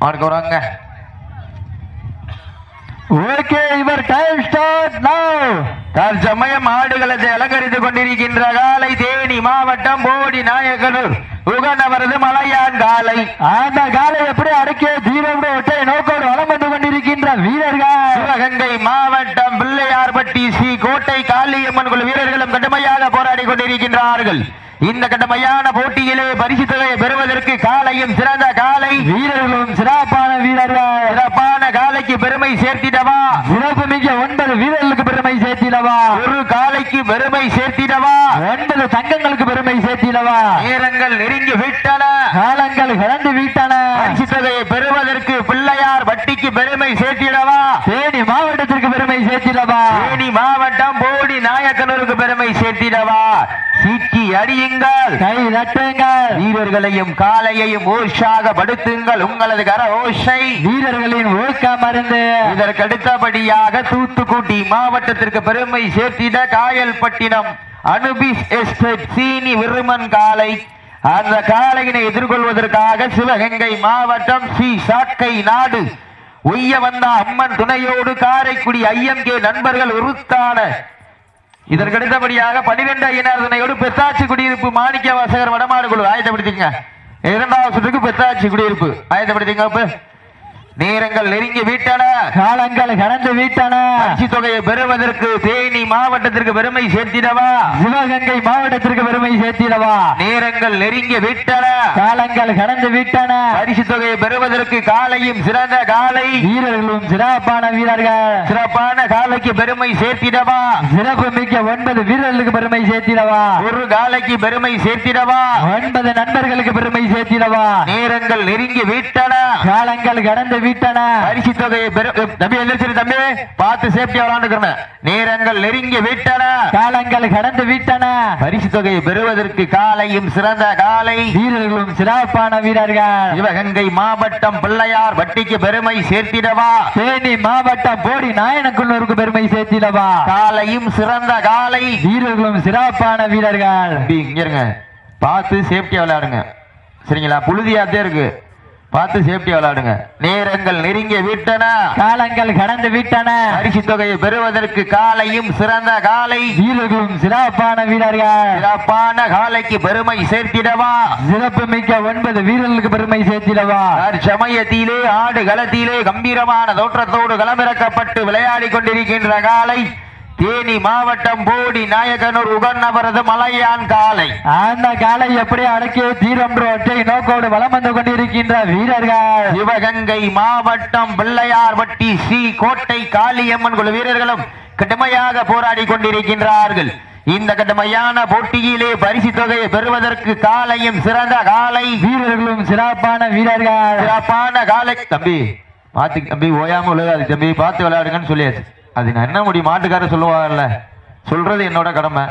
மாடுக்கு வராங்க. ஓகே, இவர் டைம் ஸ்டார்ட் நவ. தற்சமயம் ஆடுகளத்தை அலங்கரித்துக் கொண்டிருக்கின்ற காலை தேனி மாவட்டம் போடி நாயக்கனூர் உகனவரது மலையான் காலை. அந்த காலை எப்படி அடக்கிய தீரோடு ஒற்றை நோக்கோடு வளம் வந்து கொண்டிருக்கின்ற வீரர்கள் சிவகங்கை மாவட்டம் பிள்ளையார்பட்டி சி கோட்டை காளியம்மன் குழு வீரர்களும் கடுமையாக போராடி கொண்டிருக்கின்றார்கள். இந்த கடுமையான போட்டியிலே பரிசு தொகையை பெறுவதற்கு காலையும் சிறந்த காலை வீரர்களும் சிறப்பான வீரர்கள். சிறப்பான காலைக்கு பெருமை சேர்த்திடவா, சிறப்பு மிக்க 9 வீரர்களுக்கு பெருமை சேர்த்திடவா, ஒரு காலைக்கு பெருமை சேர்த்திடவா, 9 தங்கங்களுக்கு பெருமை சேர்த்திடவா. நேரங்கள் நெருங்கி விட்டன, காலங்கள் கடந்து விட்டன. பரிசு தொகையை பெறுவதற்கு பிள்ளையார் பட்டிக்கு பெருமை சேர்த்திடவா, தேனி மாவட்டத்திற்கு பெருமை சேர்த்திடவா, தேனி மாவட்டம் போடி நாயக்கனூருக்கு பெருமை சேர்த்திடவா. சீக்கி அடியுங்கள், கை நட்டுங்கள், வீரர்களையும் காலையையும் ஓஷாக படுத்துங்கள். உங்களது கர ஓஷை வீரர்களின் ஊக்கம் மருந்து. இதற்கு அடுத்தபடியாக தூத்துக்குடி மாவட்டத்திற்கு பெருமை சேர்த்திட காயல்பட்டினம் அனுபிஸ் எஸ்டேட் சீனி விருமன் காலை. அந்த காலையினை எதிர்கொள்வதற்காக சிவகங்கை மாவட்டம் சி சாக்கை நாடு ஒய்ய வந்த அம்மன் துணையோடு காரைக்குடி ஐஎம்கே நண்பர்கள் உருத்தான. இதற்கு அடுத்தபடியாக 12 ஐயனார் துணையோடு பெத்தாச்சி குடியிருப்பு மாணிக்க வாசகர் வடமாடு குழு ஆயத்தப்படுத்திங்க. 2வது சுற்றுக்கு பெத்தாச்சி குடியிருப்பு ஆயத்தப்படுத்திங்க. நேரங்கள் நெருங்கி விட்டன, காலங்கள் கடந்து விட்டன. பரிசு தொகையை பெறுவதற்கு தேனி மாவட்டத்திற்கு பெருமை சேர்த்திடவா, சிவகங்கை மாவட்டத்திற்கு பெருமை சேர்த்திடவா. நேரங்கள் நெருங்கி விட்டன, காலங்கள் கடந்து விட்டன. பரிசு தொகையை பெறுவதற்கு காலையும் சிறந்த காலை வீரர்களும் சிறப்பான வீரர்கள். சிறப்பான காலைக்கு பெருமை சேர்த்திடவா, சிறப்பு மிக்க 9 வீரர்களுக்கு பெருமை சேர்த்திடவா, ஒரு காலைக்கு பெருமை சேர்த்திடவா, 9 நண்பர்களுக்கு பெருமை சேர்த்திடவா. நேரங்கள் நெருங்கி விட்டன, காலங்கள் கடந்து விட்டன. பரிசு தொகையை தம்பி எந்திரிச்சிரு தம்பி, பார்த்து சேஃப்டியா விளையாண்டுக்கிறேன். நேரங்கள் நெருங்கி விட்டன, காலங்கள் கடந்து விட்டன. பரிசு தொகையை பெறுவதற்கு காலையும் சிறந்த காலை வீரர்களும் சிறப்பான வீரர்கள். சிவகங்கை மாவட்டம் பிள்ளையார் வட்டிக்கு பெருமை சேர்த்திடவா, தேனி மாவட்டம் போடி நாயனக்குள்ளூருக்கு பெருமை சேர்த்திடவா. காலையும் சிறந்த காலை வீரர்களும் சிறப்பான வீரர்கள். இங்க இருங்க, பார்த்து சேஃப்டியா விளையாடுங்க சரிங்களா? புழுதியாத்தே இருக்கு, பார்த்து சேஃப்டியா விளையாடுங்க. நேரங்கள் நெருங்கி விட்டன, காலங்கள் கடந்து விட்டன. பரிசு தொகையை பெறுவதற்கு காலையும் சிறந்த காலை வீரர்களும் சிறப்பான வீரர்கள். சிறப்பான காலைக்கு பெருமை சேர்த்திடவா, சிறப்பு மிக்க 9 வீரர்களுக்கு பெருமை சேர்த்திடவா. சமயத்திலே ஆடு களத்திலே கம்பீரமான தோற்றத்தோடு களமிறக்கப்பட்டு விளையாடி கொண்டிருக்கின்ற காலை தேனி மாவட்டம் போடி நாயக்கனூர் உகன்னவரது மலையான் காலை. அந்த காலை எப்படி அடக்கிய தீரம் ஒற்றை நோக்கோடு வலம் வந்து கொண்டிருக்கின்ற வீரர்கள் சிவகங்கை மாவட்டம் பிள்ளையார்பட்டி சி கோட்டை காளியம்மன் குழு வீரர்களும் கடுமையாக போராடி கொண்டிருக்கின்றார்கள். இந்த கடுமையான போட்டியிலே பரிசு தொகையை பெறுவதற்கு காலையும் சிறந்த காலை வீரர்களும் சிறப்பான வீரர்கள். சிறப்பான காலை தம்பி பார்த்து தம்பி ஓயாம விளையாடு தம்பி, பார்த்து விளையாடுங்கன்னு சொல்லியாச்சு. அது நான் என்ன முடியும், மாட்டுக்காரர் சொல்லுவாங்கல்ல, சொல்றது என்னோட கடமை.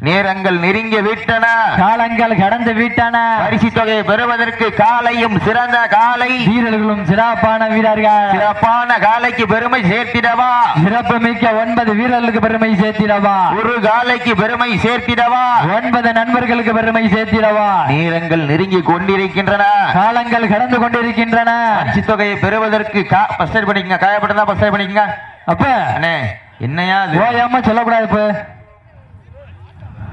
நேரங்கள் நெருங்கி விட்டன, காலங்கள் கடந்து விட்டன. பரிசு தொகையை பெறுவதற்கு காலையும் சிறந்த காலை வீரர்களும் சிறப்பான வீரர்கள். சிறப்பான காலைக்கு பெருமை சேர்த்திடவா, சிறப்பு மிக்க 9 வீரர்களுக்கு பெருமை சேர்த்திடவா, ஒரு காலைக்கு பெருமை சேர்த்திடவா, 9 நண்பர்களுக்கு பெருமை சேர்த்திடவா. நேரங்கள் நெருங்கி கொண்டிருக்கின்றன, காலங்கள் கடந்து கொண்டிருக்கின்றன. பரிசு தொகையை பெறுவதற்கு ஃபர்ஸ்ட் பண்ணிக்கங்க, காயப்பட்டதா ஃபர்ஸ்ட் பண்ணிக்கங்க. அப்ப அண்ணே என்னையா ஓயாம சொல்லக்கூடாது, இப்ப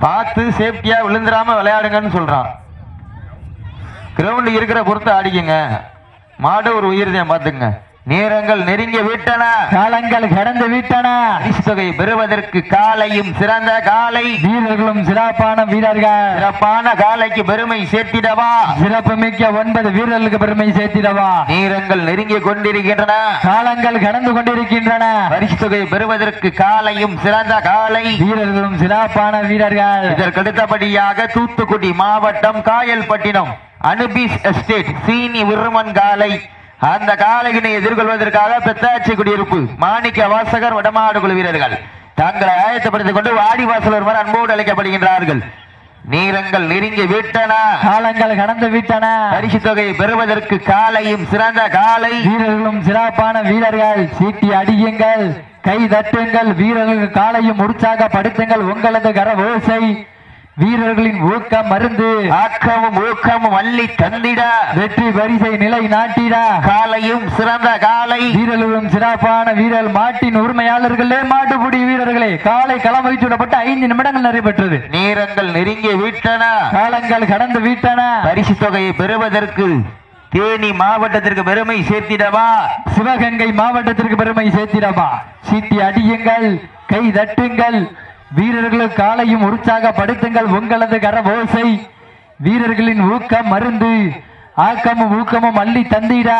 பார்த்து சேஃப்டியா விழுந்துடாம விளையாடுங்கன்னு சொல்றான். கிரவுண்ட் இருக்கிற பொறுத்து ஆடிக்குங்க, மாடு ஒரு உயிர் தான் பாத்துங்க. நேரங்கள் நெருங்கி விட்டன, காலங்கள் கடந்து விட்டன. பரிசு தொகை பெறுவதற்கு காலையும் சிறந்த காலை வீரர்களும் சிறப்பான வீரர்கள். சிறப்பான காலைக்கு பெருமை சேர்த்திடவா, சிறப்பு மிக்க 9 வீரர்களுக்கு பெருமை சேர்த்திடவா. நேரங்கள் நெருங்கி கொண்டிருக்கின்றன, காலங்கள் கடந்து கொண்டிருக்கின்றன. பரிசு தொகை பெறுவதற்கு காலையும் சிறந்த காலை வீரர்களும் சிறப்பான வீரர்கள். இதற்கு அடுத்தபடியாக தூத்துக்குடி மாவட்டம் காயல்பட்டினம் அனுபிஸ் எஸ்டேட் சீனி விருமன் காலை. அந்த காலையினை எதிர்கொள்வதற்காக பெத்தாச்சி குடியிருப்பு மாணிக்க வாசகர் வடமாடு குழு வீரர்கள் தங்களை ஆயத்தப்படுத்திக் கொண்டு வாடிவாசல் ஒருவர் அன்போடு அழைக்கப்படுகின்றார்கள். நேரங்கள் நெருங்கி விட்டன, காலங்கள் கடந்து விட்டன. பரிசு தொகையை பெறுவதற்கு காலையும் சிறந்த காலை வீரர்களும் சிறப்பான வீரர்கள். சீட்டி அடியுங்கள், கை தட்டுங்கள், வீரர்களுக்கு காலையும் உற்சாகப்படுத்துங்கள். உங்களது கர ஓசை வீரர்களின் ஊக்கம் மருந்து ஆக்கமும் ஊக்கமும் அள்ளி தந்திட வெற்றி பரிசை நிலை நாட்டிட காலையும் சிறந்த காலை வீரர்களும் சிறப்பான வீரர் மாட்டின் உரிமையாளர்களே மாட்டுப்பிடி வீரர்களே காலை களம் வைத்துவிடப்பட்ட 5 நிமிடங்கள் நடைபெற்றது. நேரங்கள் நெருங்கி விட்டன, காலங்கள் கடந்து விட்டன. பரிசு தொகையை பெறுவதற்கு தேனி மாவட்டத்திற்கு பெருமை சேர்த்திடவா, சிவகங்கை மாவட்டத்திற்கு பெருமை சேர்த்திடவா. சீட்டி அடியுங்கள், கை தட்டுங்கள், வீரர்களுக்கு காலையும் உற்சாகப்படுத்துங்கள். உங்களது கரவோசை வீரர்களின் ஊக்கம் மருந்து ஆக்கமும் ஊக்கமும் அள்ளி தந்திட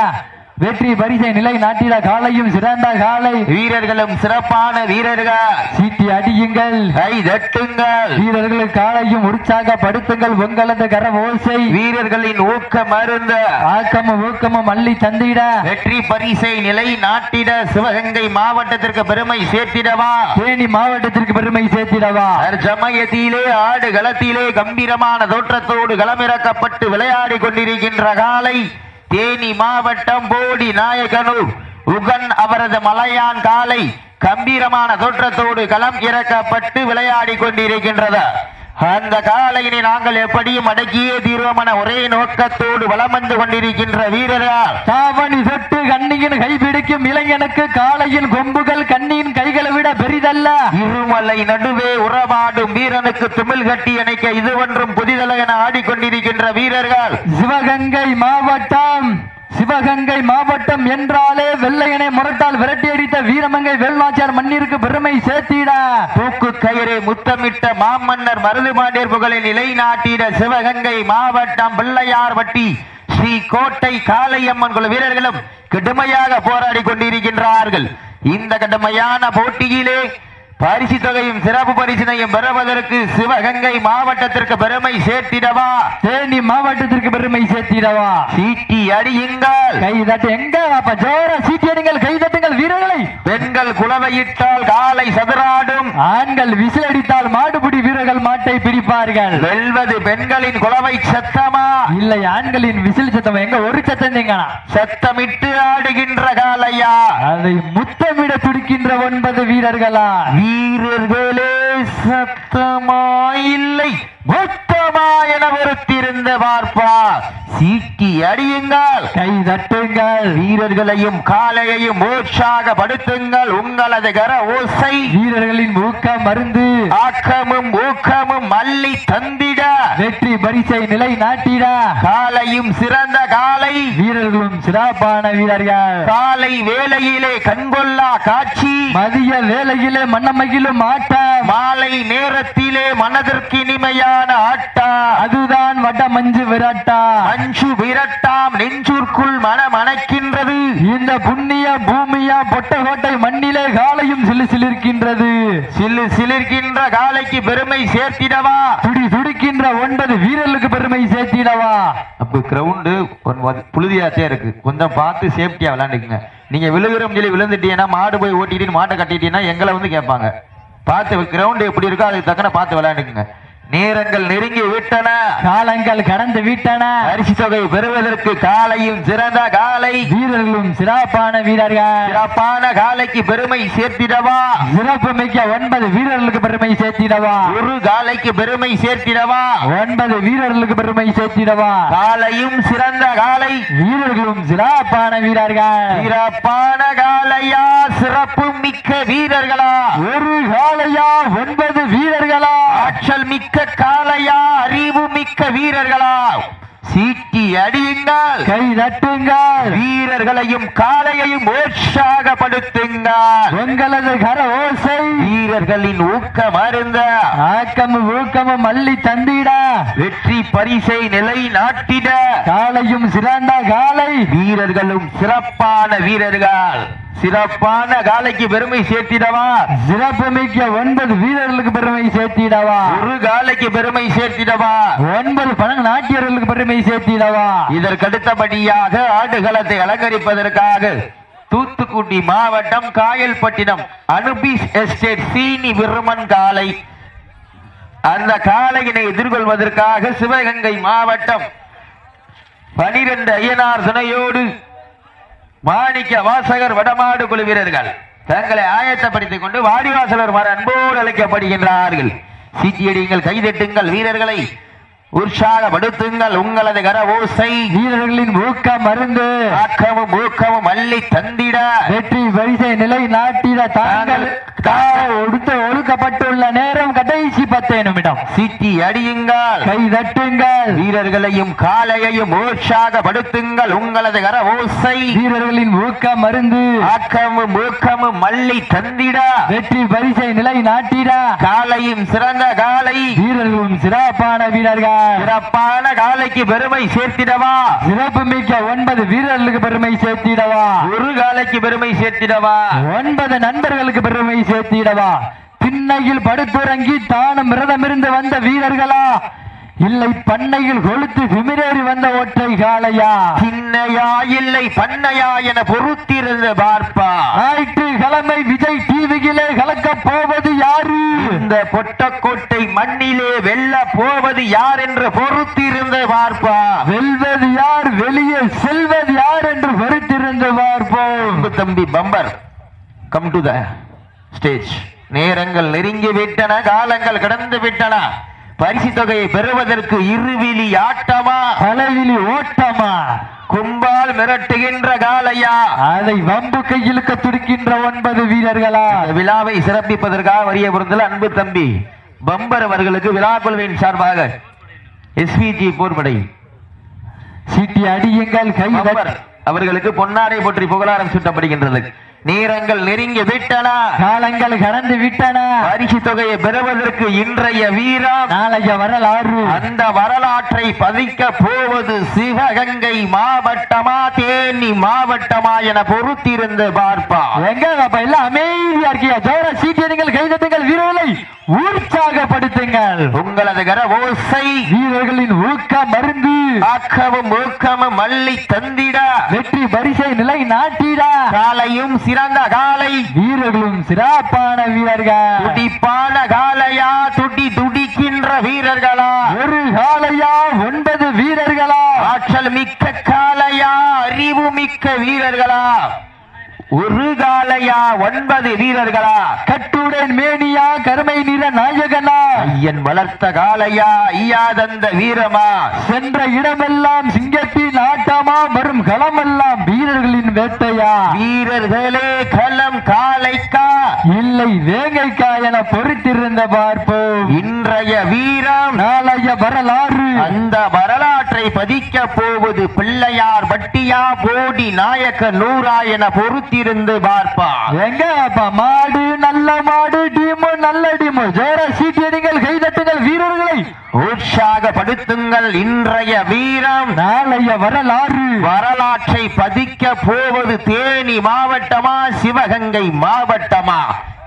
வெற்றி பரிசை நிலை நாட்டிட காலையும் சிறந்த காலை வீரர்களும் சிறப்பான வீரர்கள். சீட்டி அடியுங்கள், கை தட்டுங்கள், வீரர்களுக்கு காலையும் உற்சாகப்படுத்துங்கள். உங்களது கரவோசை வீரர்களின் ஊக்கம் மருந்த ஆக்கமும் ஊக்கமும் அள்ளி தந்திட வெற்றி பரிசை நிலை நாட்டிட சிவகங்கை மாவட்டத்திற்கு பெருமை சேர்த்திடவா, தேனி மாவட்டத்திற்கு பெருமை சேர்த்திடவா. சமயத்திலே ஆடு களத்திலே கம்பீரமான தோற்றத்தோடு களமிறக்கப்பட்டு விளையாடி கொண்டிருக்கின்ற காலை தேனி மாவட்டம் போடி நாயகனூர் உகன் அவரது மலையான் காலை கம்பீரமான தோற்றத்தோடு களம் இறக்கப்பட்டு விளையாடி கொண்டிருக்கின்றது. அந்த காலையினை நாங்கள் எப்படியும் அடக்கியே தீர்வமான ஒரே நோக்கத்தோடு வலம் வந்து கொண்டிருக்கின்ற வீரர்கள் தாவணி சொட்டு கண்ணியின் கைபிடிக்கும் இளைஞனுக்கு காலையின் கொம்புகள் கண்ணியின் கைகளை விட பெரிதல்ல. இருமலை நடுவே உறவாடும் வீரனுக்கு துமிழ் கட்டி அணைக்க இது ஒன்றும் புதிதல்ல என ஆடிக்கொண்டிருக்கின்ற வீரர்கள் சிவகங்கை மாவட்டம் என்றாலே வெள்ளையனை முரட்டால் விரட்டி அடித்த வீரமங்கை வேல்நாச்சியார் மண்ணிற்கு பெருமை சேர்த்திட தூக்கு கயிறை முத்தமிட்ட மாமன்னர் மருதுபாண்டியர் புகழை நிலைநாட்டிட சிவகங்கை மாவட்டம் பிள்ளையார்பட்டி ஸ்ரீ கோட்டை காளையம்மன் குழு வீரர்களும் கடுமையாக போராடி கொண்டிருக்கின்றார்கள். இந்த கடுமையான போட்டியிலே பரிசு தொகையும் சிறப்பு பரிசினையும் பெறுவதற்கு சிவகங்கை மாவட்டத்திற்கு பெருமை சேர்த்திடவா, தேனி மாவட்டத்திற்கு பெருமை சேர்த்திடவா. சீட்டி அடியுங்கள், கை தட்டு எங்க ஜோர சீட்டி அடிங்கள், கை தட்டுங்கள் வீரர்களை. பெண்கள் குலவையிட்டால் காலை சதுராடும், ஆண்கள் விசில் அடித்தால் மாடுபிடி வீரர்கள் மாட்டை பிடிப்பார்கள். வெல்வது பெண்களின் குலவை சத்தமா இல்லை ஆண்களின் விசில் சத்தம்? எங்க ஒரு சத்தம் எங்கனா சத்தமிட்டு ஆடுகின்ற காலையா, அதை முத்தமிட துடிக்கின்ற 9 வீரர்களா? வீரர்களே சத்தமா இல்லை மொத்தமா என பொறுத்திருந்து பார்ப்பார். சீட்டி அடியுங்கள், கை தட்டுங்கள், வீரர்களையும் காலையையும் உற்சாகப்படுத்துங்கள். உங்களது கர ஓசை வீரர்களின் ஊக்கம் மருந்து ஆக்கமும் ஊக்கமும் அள்ளி தந்திட வெற்றி பரிசை நிலை நாட்டிட காலையும் சிறந்த காலை வீரர்களும் சிறப்பான வீரர்கள். காலை வேளையிலே கண்கொள்ளா காட்சி, மதிய வேளையிலே மன்னமகிழும் ஆட்டம், மாலை நேரத்திலே மனதிற்கு இனிமையான ஆட்டா, அதுதான் வட மஞ்சு விரட்டா. மஞ்சு விரட்டாம் நெஞ்சூர்க்குள் மனம் அணைக்கின்றது. இந்த புண்ணிய பூமியா பொட்டகோட்டை மண்ணிலே காலையும் சிலு சிலிர்க்கின்றது. சிலு சிலிர்க்கின்ற காலைக்கு பெருமை சேர்த்திடவா, துடி துடிக்கின்ற 9 வீரர்களுக்கு பெருமை சேர்த்திடவா. அப்ப கிரவுண்டு புழுதியாச்சே இருக்கு, கொஞ்சம் பார்த்து சேஃப்டியா விளையாண்டுக்குங்க. நீங்க விழுகிறோம் சொல்லி விழுந்துட்டீங்கன்னா மாடு போய் ஓட்டிட்டு மாட்டை கட்டிட்டீங்கன்னா எங்களை வந்து கேட்பாங்க. பார்த்து கிரவுண்டு எப்படி இருக்கோ அதுக்கு தக்கன பார்த்து விளையாண்டுக்குங்க. நேரங்கள் நெருங்கி விட்டன, காலங்கள் கடந்து விட்டன. பரிசு தொகை பெறுவதற்கு காலையும் சிறந்த காலை வீரர்களும் சிறப்பான வீரர்கள். சிறப்பான காலைக்கு பெருமை சேர்த்திடவா, சிறப்பு மிக்க 9 வீரர்களுக்கு பெருமை சேர்த்திடவா. ஒரு காலைக்கு பெருமை சேர்த்திடவா, 9 வீரர்களுக்கு பெருமை சேர்த்திடவா. காலையும் சிறந்த காலை வீரர்களும் சிறப்பான வீரர்கள். சிறப்பான காலையா, சிறப்பு மிக்க வீரர்களா, ஒரு காலையா 9 வீரர்களா, ஆற்றல் மிக்க காலையா, அறிவு மிக்க வீரர்களா. சீட்டி அடியுங்கள், கை தட்டுங்கள், வீரர்களையும் காலையையும் உற்சாகப்படுத்துங்கள். உங்களது கர ஓசை வீரர்களின் ஊக்கம் அருந்த ஆக்கமும் ஊக்கமும் அள்ளி தந்திட வெற்றி பரிசை நிலை நாட்டிட காலையும் சிறந்த காலை வீரர்களும் சிறப்பான வீரர்கள். சிறப்பான காலைக்கு பெருமை சேர்த்திடவா, சிறப்பு மிக்க 9 வீரர்களுக்கு பெருமை சேர்த்திடவா. ஒரு காலைக்கு பெருமை சேர்த்திடவா, 9 பணம் நாட்டியர்களுக்கு பெருமை சேர்த்திடவா. இதற்கடுத்தபடியாக ஆடுகளத்தை அலங்கரிப்பதற்காக தூத்துக்குடி மாவட்டம் காயல்பட்டினம் அனுபிஸ் எஸ்டேட் சீனி விருமன் காலை, அந்த காலையினை எதிர்கொள்வதற்காக சிவகங்கை மாவட்டம் 12 ஐயனார் துணையோடு மாணிக்க வாசகர் வடமாடு குழு வீரர்கள் தங்களை ஆயத்தப்படுத்திக் கொண்டு வாடிவாசலர் அன்போடு அழைக்கப்படுகின்றார்கள். சீட்டியடியுங்கள், கைதட்டுங்கள், வீரர்களை உற்சாகப்படுத்துங்கள். உங்களது கர ஓசை வீரர்களின் ஊக்கம் மருந்து ஆக்கமும் ஊக்கமும் அள்ளி தந்திட வெற்றி பரிசை நிலை நாட்டிட தாங்கள் ஒடுக்கப்பட்டுள்ள நேரம் கடைசி 10 நிமிடம். சீட்டி அடியுங்கள், கை தட்டுங்கள், வீரர்களையும் காளையையும் உற்சாகப்படுத்துங்கள். உங்களது கர ஓசை வீரர்களின் ஊக்கம் மருந்து ஆக்கமும் ஊக்கமும் அள்ளி தந்திட வெற்றி பரிசை நிலை நாட்டிட காளையும் சிறந்த காளை வீரர்களும் சிறப்பான வீரர்கள் சிறப்பான காளைக்கு பெருமை சேர்த்திடவா, சிறப்பு மிக்க 9 வீரர்களுக்கு பெருமை சேர்த்திடவா, ஒரு காளைக்கு பெருமை சேர்த்திடவா, 9 நண்பர்களுக்கு பெருமை சேர்த்திடவா. திண்ணையில் படுத்துறங்கி தானும் விரதமிருந்து வந்த வீரர்களா, இல்லை பண்ணையில் கொளுத்து திமிரேறி வந்த ஒற்றை காளையா, சின்னையா இல்லை பண்ணையா என பொறுத்திருந்து பார்ப்பா. ஞாயிற்றுக்கிழமை விஜய் டிவியிலே கலக்க போவது யாரு, இந்த பொட்டக்கோட்டை மண்ணிலே வெல்ல போவது யார் என்று பொறுத்திருந்து பார்ப்பா. வெல்வது யார், வெளியே செல்வது யார் என்று பொறுத்திருந்து பார்ப்போம். தம்பி bumper, come to the stage. நேரங்கள் நெருங்கி விட்டன, காலங்கள் கடந்து விட்டன. பரிசு தொகையை பெறுவதற்கு இருவிழி ஆட்டமா, பலவிழி ஓட்டமா, கும்பால் மிரட்டுகின்ற காளையா, அதை வம்பு கையிலுக்க துடிக்கின்ற 9 வீரர்களா. விழாவை சிறப்பிப்பதற்காக வரிய பொருந்தல் அன்பு தம்பி பம்பர் அவர்களுக்கு விழா குழுவின் சார்பாக எஸ்பிஜி போர்படை சீட்டி அடியுங்கள், கை பம்பர் அவர்களுக்கு பொன்னாடை போற்றி புகழாரம் சூட்டப்படுகின்றது. நேரங்கள் நெருங்கி விட்டன, காலங்கள் கடந்து விட்டன. பரிசு தொகையை பெறுவதற்கு இன்றைய வீரம் நாளைய வரலாறு. அந்த வரலாற்றை பதிக்க போவது சிவகங்கை மாவட்டமா தேனி மாவட்டமா என பொறுத்திருந்து பார்ப்பா. எங்க எல்லாம் அமைதியா இருக்கியா? ஜோர சீட்டியடிங்கள், கைதட்டுங்கள், வீரர்களை உற்சாகப்படுத்துங்கள். உங்களது கர ஓசை வீரர்களின் ஊக்க மருந்து ஆக்கமும் ஊக்கமும் அள்ளி தந்திட வெற்றி பரிசை நிலை நாட்டிட காலையும் சிறந்த காலை வீரர்களும் சிறப்பான வீரர்கள். துடிப்பான காலையா, துடிக்கின்ற வீரர்களா, ஒரு காலையா 9 வீரர்களா, ஆற்றல் மிக்க காலையா, அறிவு மிக்க வீரர்களா, ஒரு காலையா 9 வீரர்களா, கட்டுடன் மேனியா, கருமை நிற நாயகனா, ஐயன் வளர்த்த காலையா, ஐயா தந்த வீரமா, சென்ற இடமெல்லாம் சிங்கத்தின் ஆட்டமா, வரும் களமெல்லாம் வீரர்களின் வேட்டையா, வீரர்களே களம் காளைக்கா இல்லை வேங்கைக்கா என பொறுத்திருந்த பார்ப்போம். இன்றைய வீரம் நாளைய வரலாறு. அந்த வரலாற்றை பதிக்க போவது பிள்ளையார் பட்டியா போடி நாயக்க நூறா என பொறுத்திருந்து பார்ப்பா. எங்க மாடு நல்ல மாடு, டீமு நல்ல டீமு. ஜோர சீட்டியடிங்கள், கைதட்டுங்கள், வீரர்களை உற்சாகப்படுத்துங்கள். இன்றைய வீரம் நாளைய வரலாறு. வரலாற்றை பதிக்க போவது தேனி மாவட்டமா சிவகங்கை மாவட்டமா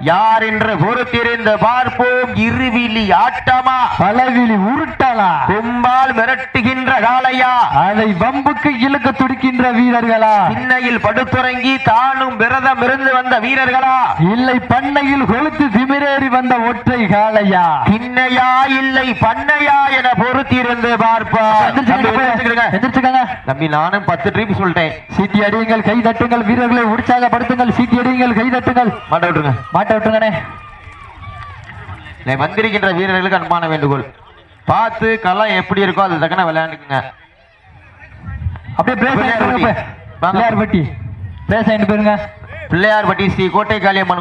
யார் என்று பொறுத்திருந்து பார்ப்போம். இருவிழி ஆட்டமா, பலவிழி உருட்டலா, கும்பால் மிரட்டுகின்ற காளையா, அதை வம்புக்கு இழுக்க துடிக்கின்ற வீரர்களா, திண்ணையில் படுத்துறங்கி தானும் விரதம் இருந்து வந்த வீரர்களா, இல்லை பண்ணையில் கொளுத்து திமிரேறி வந்த ஒற்றை காளையா, திண்ணையா இல்லை பண்ணையா என பொறுத்திருந்து பார்ப்போம். தம்பி நானும் 10 ட்ரிப் சொல்லிட்டேன். சீட்டி அடியுங்கள், கை தட்டுங்கள், வீரர்களை உற்சாகப்படுத்துங்கள். சீட்டி அடியுங்கள், கை தட்டுங்கள். மாட்ட விட்டுருங்க, மாட்ட விட்டுங்கண்ணே. வந்திருக்கின்ற வீரர்களுக்கு அன்பான வேண்டுகோள், பார்த்து களம் எப்படி இருக்கோ அது தக்கன விளையாண்டுக்குங்க. அப்படியே பிளேயர் பட்டி பேச போயிருங்க. பிள்ளையார்பட்டி ஸ்ரீ கோட்டை காளியம்மன்